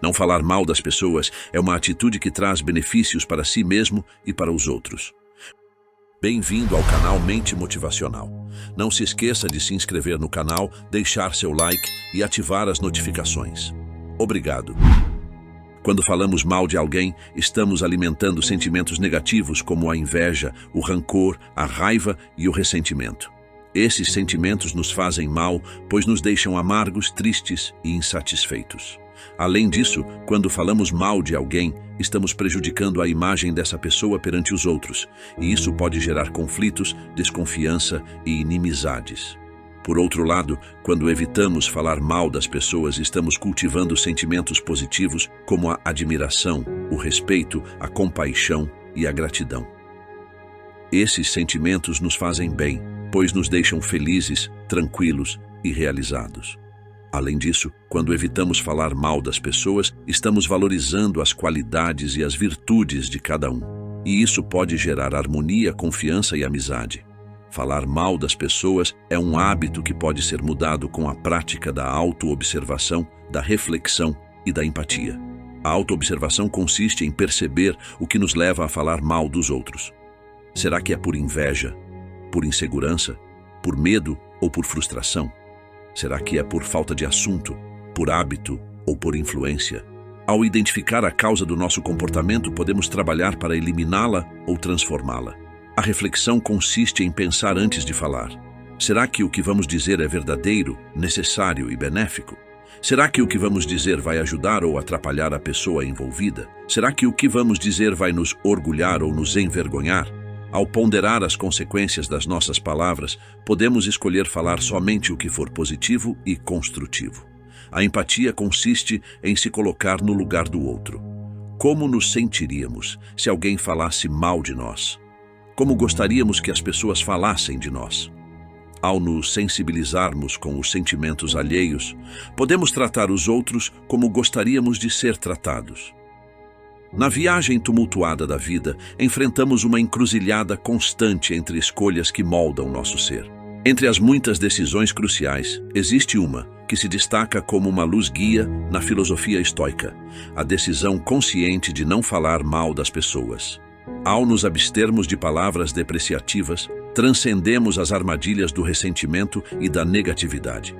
Não falar mal das pessoas é uma atitude que traz benefícios para si mesmo e para os outros. Bem-vindo ao canal Mente Motivacional. Não se esqueça de se inscrever no canal, deixar seu like e ativar as notificações. Obrigado. Quando falamos mal de alguém, estamos alimentando sentimentos negativos como a inveja, o rancor, a raiva e o ressentimento. Esses sentimentos nos fazem mal, pois nos deixam amargos, tristes e insatisfeitos. Além disso, quando falamos mal de alguém, estamos prejudicando a imagem dessa pessoa perante os outros, e isso pode gerar conflitos, desconfiança e inimizades. Por outro lado, quando evitamos falar mal das pessoas, estamos cultivando sentimentos positivos como a admiração, o respeito, a compaixão e a gratidão. Esses sentimentos nos fazem bem, pois nos deixam felizes, tranquilos e realizados. Além disso, quando evitamos falar mal das pessoas, estamos valorizando as qualidades e as virtudes de cada um. E isso pode gerar harmonia, confiança e amizade. Falar mal das pessoas é um hábito que pode ser mudado com a prática da autoobservação, da reflexão e da empatia. A autoobservação consiste em perceber o que nos leva a falar mal dos outros. Será que é por inveja, por insegurança, por medo ou por frustração? Será que é por falta de assunto, por hábito ou por influência? Ao identificar a causa do nosso comportamento, podemos trabalhar para eliminá-la ou transformá-la. A reflexão consiste em pensar antes de falar. Será que o que vamos dizer é verdadeiro, necessário e benéfico? Será que o que vamos dizer vai ajudar ou atrapalhar a pessoa envolvida? Será que o que vamos dizer vai nos orgulhar ou nos envergonhar? Ao ponderar as consequências das nossas palavras, podemos escolher falar somente o que for positivo e construtivo. A empatia consiste em se colocar no lugar do outro. Como nos sentiríamos se alguém falasse mal de nós? Como gostaríamos que as pessoas falassem de nós? Ao nos sensibilizarmos com os sentimentos alheios, podemos tratar os outros como gostaríamos de ser tratados. Na viagem tumultuada da vida, enfrentamos uma encruzilhada constante entre escolhas que moldam nosso ser. Entre as muitas decisões cruciais, existe uma que se destaca como uma luz-guia na filosofia estoica: a decisão consciente de não falar mal das pessoas. Ao nos abstermos de palavras depreciativas, transcendemos as armadilhas do ressentimento e da negatividade.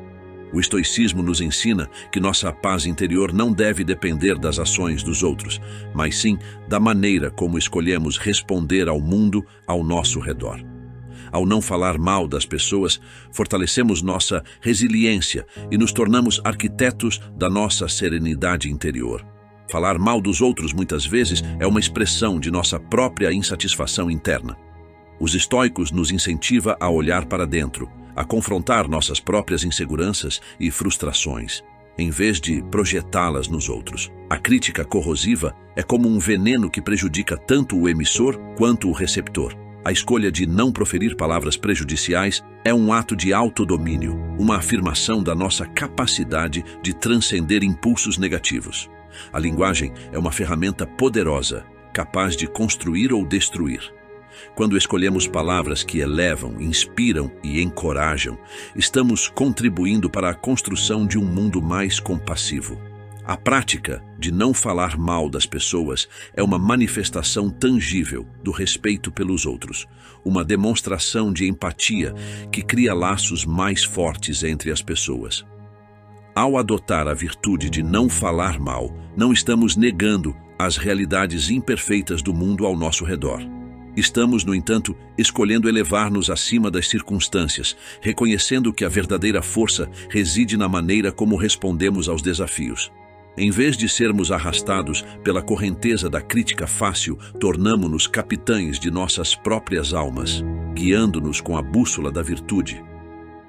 O estoicismo nos ensina que nossa paz interior não deve depender das ações dos outros, mas sim da maneira como escolhemos responder ao mundo ao nosso redor. Ao não falar mal das pessoas, fortalecemos nossa resiliência e nos tornamos arquitetos da nossa serenidade interior. Falar mal dos outros muitas vezes é uma expressão de nossa própria insatisfação interna. Os estoicos nos incentivam a olhar para dentro, a confrontar nossas próprias inseguranças e frustrações, em vez de projetá-las nos outros. A crítica corrosiva é como um veneno que prejudica tanto o emissor quanto o receptor. A escolha de não proferir palavras prejudiciais é um ato de autodomínio, uma afirmação da nossa capacidade de transcender impulsos negativos. A linguagem é uma ferramenta poderosa, capaz de construir ou destruir. Quando escolhemos palavras que elevam, inspiram e encorajam, estamos contribuindo para a construção de um mundo mais compassivo. A prática de não falar mal das pessoas é uma manifestação tangível do respeito pelos outros, uma demonstração de empatia que cria laços mais fortes entre as pessoas. Ao adotar a virtude de não falar mal, não estamos negando as realidades imperfeitas do mundo ao nosso redor. Estamos, no entanto, escolhendo elevar-nos acima das circunstâncias, reconhecendo que a verdadeira força reside na maneira como respondemos aos desafios. Em vez de sermos arrastados pela correnteza da crítica fácil, tornamo-nos capitães de nossas próprias almas, guiando-nos com a bússola da virtude.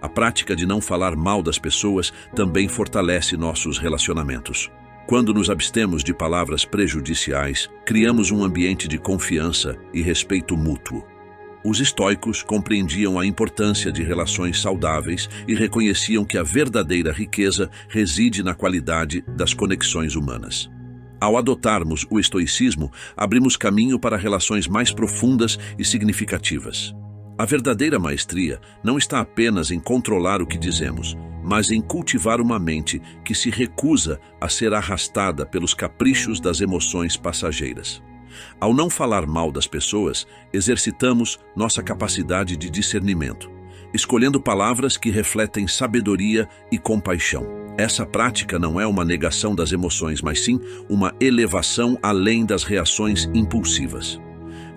A prática de não falar mal das pessoas também fortalece nossos relacionamentos. Quando nos abstemos de palavras prejudiciais, criamos um ambiente de confiança e respeito mútuo. Os estoicos compreendiam a importância de relações saudáveis e reconheciam que a verdadeira riqueza reside na qualidade das conexões humanas. Ao adotarmos o estoicismo, abrimos caminho para relações mais profundas e significativas. A verdadeira maestria não está apenas em controlar o que dizemos, mas em cultivar uma mente que se recusa a ser arrastada pelos caprichos das emoções passageiras. Ao não falar mal das pessoas, exercitamos nossa capacidade de discernimento, escolhendo palavras que refletem sabedoria e compaixão. Essa prática não é uma negação das emoções, mas sim uma elevação além das reações impulsivas.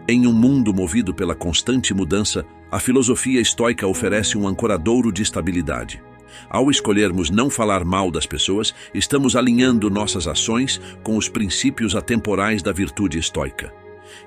Em um mundo movido pela constante mudança, a filosofia estoica oferece um ancoradouro de estabilidade. Ao escolhermos não falar mal das pessoas, estamos alinhando nossas ações com os princípios atemporais da virtude estoica.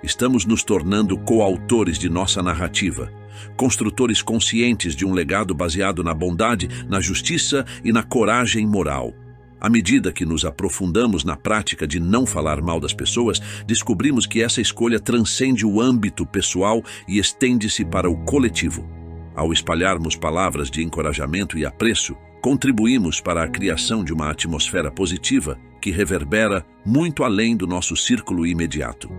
Estamos nos tornando coautores de nossa narrativa, construtores conscientes de um legado baseado na bondade, na justiça e na coragem moral. À medida que nos aprofundamos na prática de não falar mal das pessoas, descobrimos que essa escolha transcende o âmbito pessoal e estende-se para o coletivo. Ao espalharmos palavras de encorajamento e apreço, contribuímos para a criação de uma atmosfera positiva que reverbera muito além do nosso círculo imediato.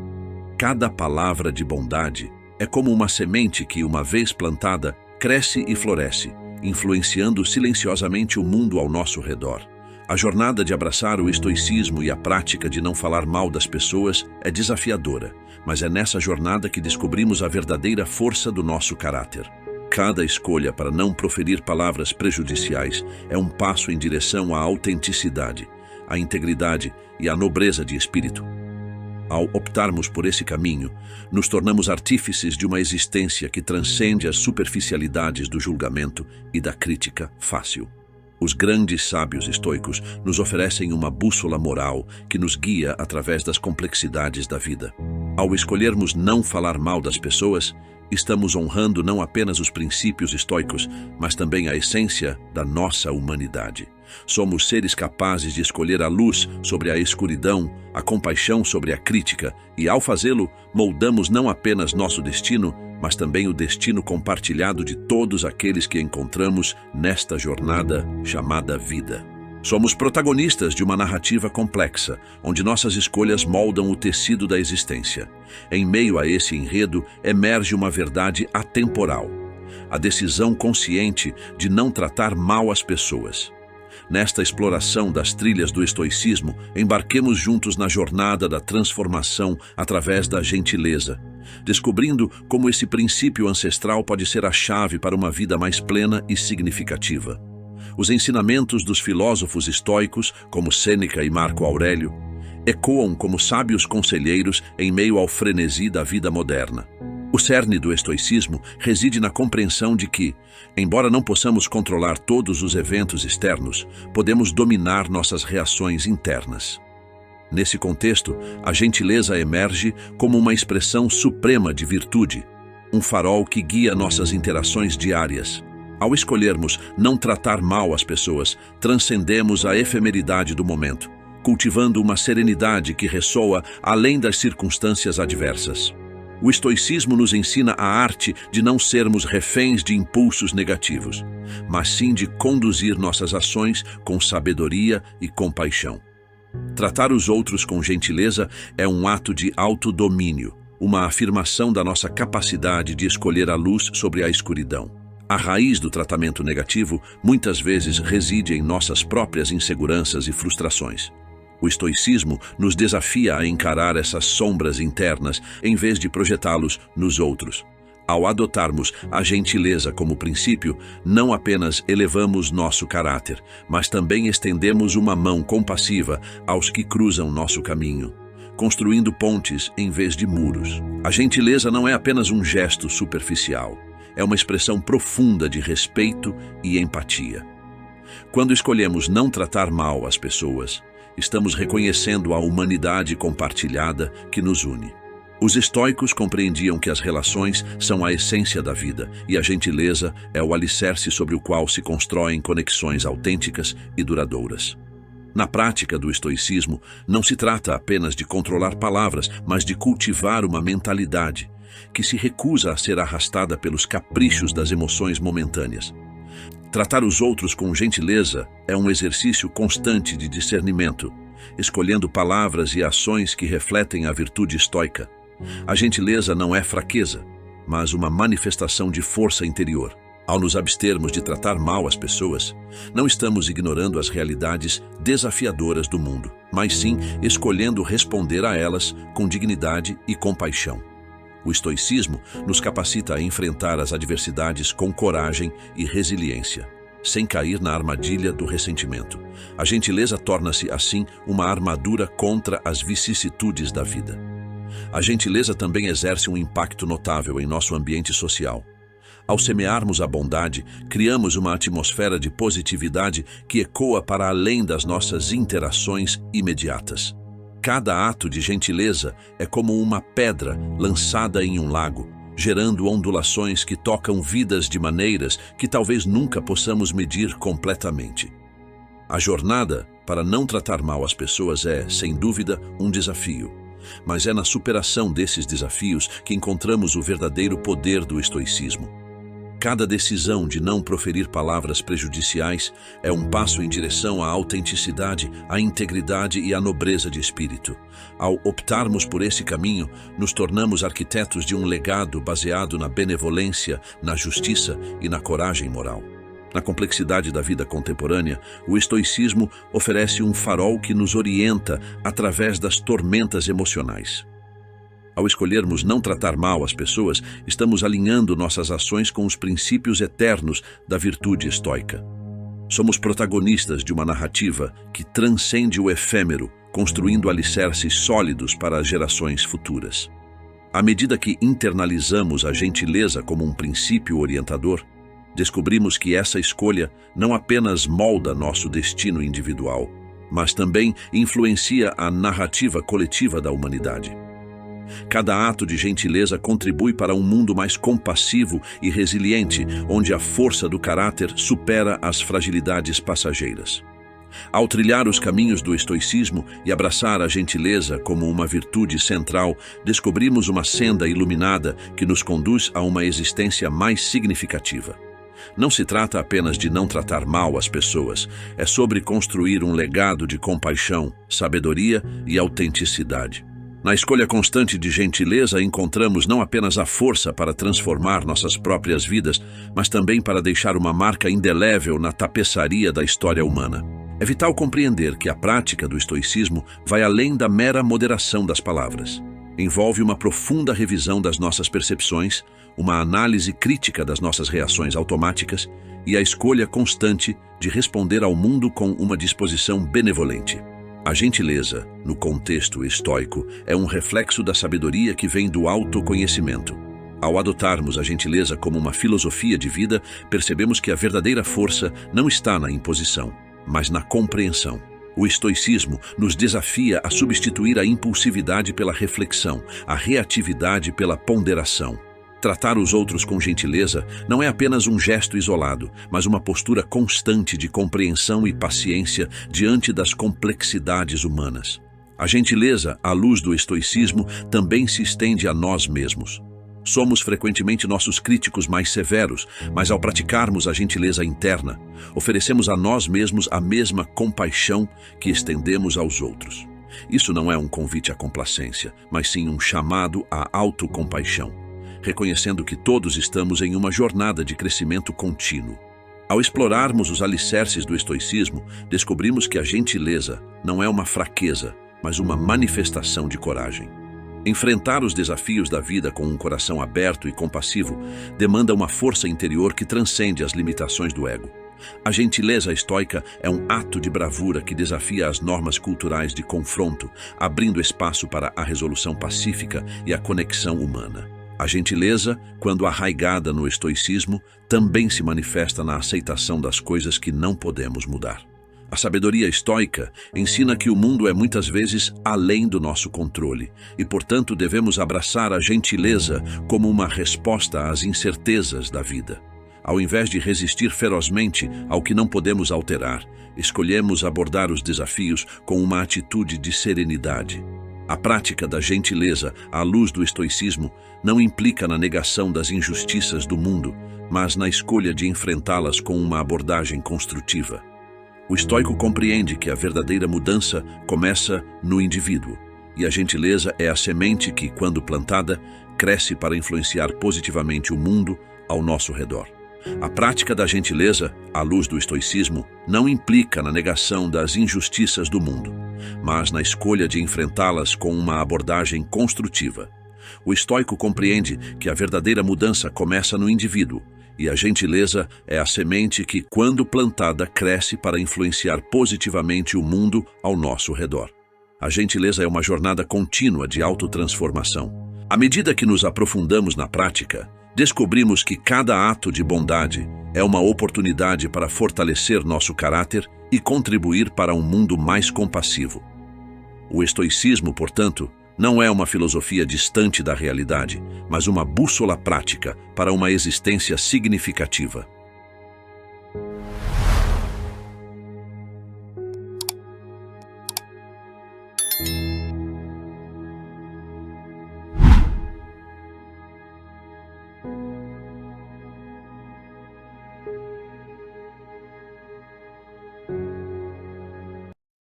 Cada palavra de bondade é como uma semente que, uma vez plantada, cresce e floresce, influenciando silenciosamente o mundo ao nosso redor. A jornada de abraçar o estoicismo e a prática de não falar mal das pessoas é desafiadora, mas é nessa jornada que descobrimos a verdadeira força do nosso caráter. Cada escolha para não proferir palavras prejudiciais é um passo em direção à autenticidade, à integridade e à nobreza de espírito. Ao optarmos por esse caminho, nos tornamos artífices de uma existência que transcende as superficialidades do julgamento e da crítica fácil. Os grandes sábios estoicos nos oferecem uma bússola moral que nos guia através das complexidades da vida. Ao escolhermos não falar mal das pessoas, estamos honrando não apenas os princípios estoicos, mas também a essência da nossa humanidade. Somos seres capazes de escolher a luz sobre a escuridão, a compaixão sobre a crítica, e ao fazê-lo, moldamos não apenas nosso destino, mas também o destino compartilhado de todos aqueles que encontramos nesta jornada chamada vida. Somos protagonistas de uma narrativa complexa, onde nossas escolhas moldam o tecido da existência. Em meio a esse enredo, emerge uma verdade atemporal: a decisão consciente de não tratar mal as pessoas. Nesta exploração das trilhas do estoicismo, embarquemos juntos na jornada da transformação através da gentileza, descobrindo como esse princípio ancestral pode ser a chave para uma vida mais plena e significativa. Os ensinamentos dos filósofos estoicos, como Sêneca e Marco Aurélio, ecoam como sábios conselheiros em meio ao frenesi da vida moderna. O cerne do estoicismo reside na compreensão de que, embora não possamos controlar todos os eventos externos, podemos dominar nossas reações internas. Nesse contexto, a gentileza emerge como uma expressão suprema de virtude, um farol que guia nossas interações diárias. Ao escolhermos não tratar mal as pessoas, transcendemos a efemeridade do momento, cultivando uma serenidade que ressoa além das circunstâncias adversas. O estoicismo nos ensina a arte de não sermos reféns de impulsos negativos, mas sim de conduzir nossas ações com sabedoria e compaixão. Tratar os outros com gentileza é um ato de autodomínio, uma afirmação da nossa capacidade de escolher a luz sobre a escuridão. A raiz do tratamento negativo muitas vezes reside em nossas próprias inseguranças e frustrações. O estoicismo nos desafia a encarar essas sombras internas em vez de projetá-los nos outros. Ao adotarmos a gentileza como princípio, não apenas elevamos nosso caráter, mas também estendemos uma mão compassiva aos que cruzam nosso caminho, construindo pontes em vez de muros. A gentileza não é apenas um gesto superficial, é uma expressão profunda de respeito e empatia. Quando escolhemos não tratar mal as pessoas, estamos reconhecendo a humanidade compartilhada que nos une. Os estoicos compreendiam que as relações são a essência da vida e a gentileza é o alicerce sobre o qual se constroem conexões autênticas e duradouras. Na prática do estoicismo, não se trata apenas de controlar palavras, mas de cultivar uma mentalidade que se recusa a ser arrastada pelos caprichos das emoções momentâneas. Tratar os outros com gentileza é um exercício constante de discernimento, escolhendo palavras e ações que refletem a virtude estoica. A gentileza não é fraqueza, mas uma manifestação de força interior. Ao nos abstermos de tratar mal as pessoas, não estamos ignorando as realidades desafiadoras do mundo, mas sim escolhendo responder a elas com dignidade e compaixão. O estoicismo nos capacita a enfrentar as adversidades com coragem e resiliência, sem cair na armadilha do ressentimento. A gentileza torna-se, assim, uma armadura contra as vicissitudes da vida. A gentileza também exerce um impacto notável em nosso ambiente social. Ao semearmos a bondade, criamos uma atmosfera de positividade que ecoa para além das nossas interações imediatas. Cada ato de gentileza é como uma pedra lançada em um lago, gerando ondulações que tocam vidas de maneiras que talvez nunca possamos medir completamente. A jornada para não tratar mal as pessoas é, sem dúvida, um desafio, mas é na superação desses desafios que encontramos o verdadeiro poder do estoicismo. Cada decisão de não proferir palavras prejudiciais é um passo em direção à autenticidade, à integridade e à nobreza de espírito. Ao optarmos por esse caminho, nos tornamos arquitetos de um legado baseado na benevolência, na justiça e na coragem moral. Na complexidade da vida contemporânea, o estoicismo oferece um farol que nos orienta através das tormentas emocionais. Ao escolhermos não tratar mal as pessoas, estamos alinhando nossas ações com os princípios eternos da virtude estoica. Somos protagonistas de uma narrativa que transcende o efêmero, construindo alicerces sólidos para as gerações futuras. À medida que internalizamos a gentileza como um princípio orientador, descobrimos que essa escolha não apenas molda nosso destino individual, mas também influencia a narrativa coletiva da humanidade. Cada ato de gentileza contribui para um mundo mais compassivo e resiliente, onde a força do caráter supera as fragilidades passageiras. Ao trilhar os caminhos do estoicismo e abraçar a gentileza como uma virtude central, descobrimos uma senda iluminada que nos conduz a uma existência mais significativa. Não se trata apenas de não tratar mal as pessoas, é sobre construir um legado de compaixão, sabedoria e autenticidade. Na escolha constante de gentileza, encontramos não apenas a força para transformar nossas próprias vidas, mas também para deixar uma marca indelével na tapeçaria da história humana. É vital compreender que a prática do estoicismo vai além da mera moderação das palavras. Envolve uma profunda revisão das nossas percepções, uma análise crítica das nossas reações automáticas e a escolha constante de responder ao mundo com uma disposição benevolente. A gentileza, no contexto estoico, é um reflexo da sabedoria que vem do autoconhecimento. Ao adotarmos a gentileza como uma filosofia de vida, percebemos que a verdadeira força não está na imposição, mas na compreensão. O estoicismo nos desafia a substituir a impulsividade pela reflexão, a reatividade pela ponderação. Tratar os outros com gentileza não é apenas um gesto isolado, mas uma postura constante de compreensão e paciência diante das complexidades humanas. A gentileza, à luz do estoicismo, também se estende a nós mesmos. Somos frequentemente nossos críticos mais severos, mas ao praticarmos a gentileza interna, oferecemos a nós mesmos a mesma compaixão que estendemos aos outros. Isso não é um convite à complacência, mas sim um chamado à autocompaixão, reconhecendo que todos estamos em uma jornada de crescimento contínuo. Ao explorarmos os alicerces do estoicismo, descobrimos que a gentileza não é uma fraqueza, mas uma manifestação de coragem. Enfrentar os desafios da vida com um coração aberto e compassivo demanda uma força interior que transcende as limitações do ego. A gentileza estoica é um ato de bravura que desafia as normas culturais de confronto, abrindo espaço para a resolução pacífica e a conexão humana. A gentileza, quando arraigada no estoicismo, também se manifesta na aceitação das coisas que não podemos mudar. A sabedoria estoica ensina que o mundo é muitas vezes além do nosso controle e, portanto, devemos abraçar a gentileza como uma resposta às incertezas da vida. Ao invés de resistir ferozmente ao que não podemos alterar, escolhemos abordar os desafios com uma atitude de serenidade. A prática da gentileza, à luz do estoicismo, não implica na negação das injustiças do mundo, mas na escolha de enfrentá-las com uma abordagem construtiva. O estoico compreende que a verdadeira mudança começa no indivíduo, e a gentileza é a semente que, quando plantada, cresce para influenciar positivamente o mundo ao nosso redor. A prática da gentileza, à luz do estoicismo, não implica na negação das injustiças do mundo, mas na escolha de enfrentá-las com uma abordagem construtiva. O estoico compreende que a verdadeira mudança começa no indivíduo, e a gentileza é a semente que, quando plantada, cresce para influenciar positivamente o mundo ao nosso redor. A gentileza é uma jornada contínua de autotransformação. À medida que nos aprofundamos na prática, descobrimos que cada ato de bondade é uma oportunidade para fortalecer nosso caráter e contribuir para um mundo mais compassivo. O estoicismo, portanto, não é uma filosofia distante da realidade, mas uma bússola prática para uma existência significativa.